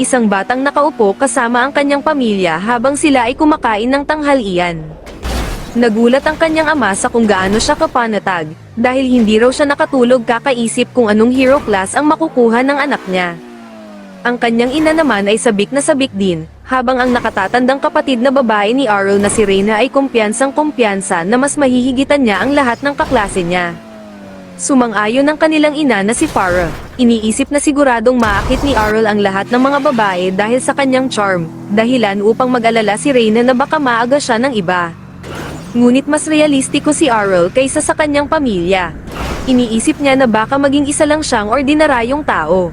isang batang nakaupo kasama ang kanyang pamilya habang sila ay kumakain ng tanghalian. Nagulat ang kanyang ama sa kung gaano siya kapanatag, dahil hindi raw siya nakatulog kakaisip kung anong hero class ang makukuha ng anak niya. Ang kanyang ina naman ay sabik na sabik din, habang ang nakatatandang kapatid na babae ni Arl na si Reyna ay kumpiyansang-kumpiyansa na mas mahihigitan niya ang lahat ng kaklase niya. Sumang-ayon ang kanilang ina na si Farah. Iniisip na siguradong maakit ni Arl ang lahat ng mga babae dahil sa kanyang charm, dahilan upang mag-alala si Reyna na baka maaga siya ng iba. Ngunit mas realistiko si Arl kaysa sa kanyang pamilya. Iniisip niya na baka maging isa lang siyang ordinaryong tao.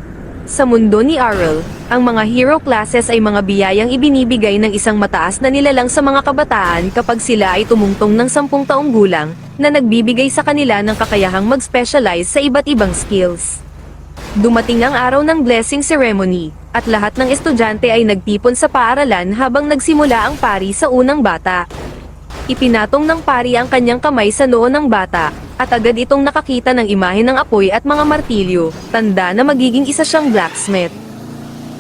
Sa mundo ni Arl, ang mga hero classes ay mga biyayang ibinibigay ng isang mataas na nilalang sa mga kabataan kapag sila ay tumungtong ng 10 taong gulang, na nagbibigay sa kanila ng kakayahang mag-specialize sa iba't ibang skills. Dumating ang araw ng blessing ceremony, at lahat ng estudyante ay nagtipon sa paaralan habang nagsimula ang pari sa unang bata. Ipinatong ng pari ang kanyang kamay sa noo ng bata, at agad itong nakakita ng imahe ng apoy at mga martilyo, tanda na magiging isa siyang blacksmith.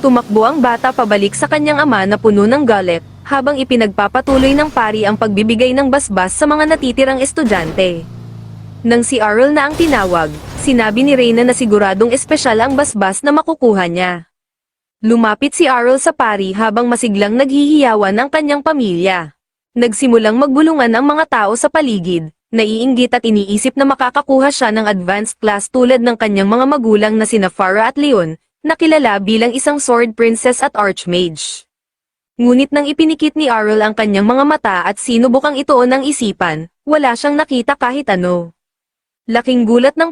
Tumakbo ang bata pabalik sa kanyang ama na puno ng galit, habang ipinagpapatuloy ng pari ang pagbibigay ng basbas sa mga natitirang estudyante. Nang si Arl na ang tinawag, sinabi ni Reyna na siguradong espesyal ang basbas na makukuha niya. Lumapit si Arl sa pari habang masiglang naghihiyawan ang kanyang pamilya. Nagsimulang magbulungan ang mga tao sa paligid, naiinggit at iniisip na makakakuha siya ng advanced class tulad ng kanyang mga magulang na sina Farah at Leon, na kilala bilang isang sword princess at archmage. Ngunit nang ipinikit ni Arl ang kanyang mga mata at sinubukang ituon ang isipan, wala siyang nakita kahit ano. Laking gulat ng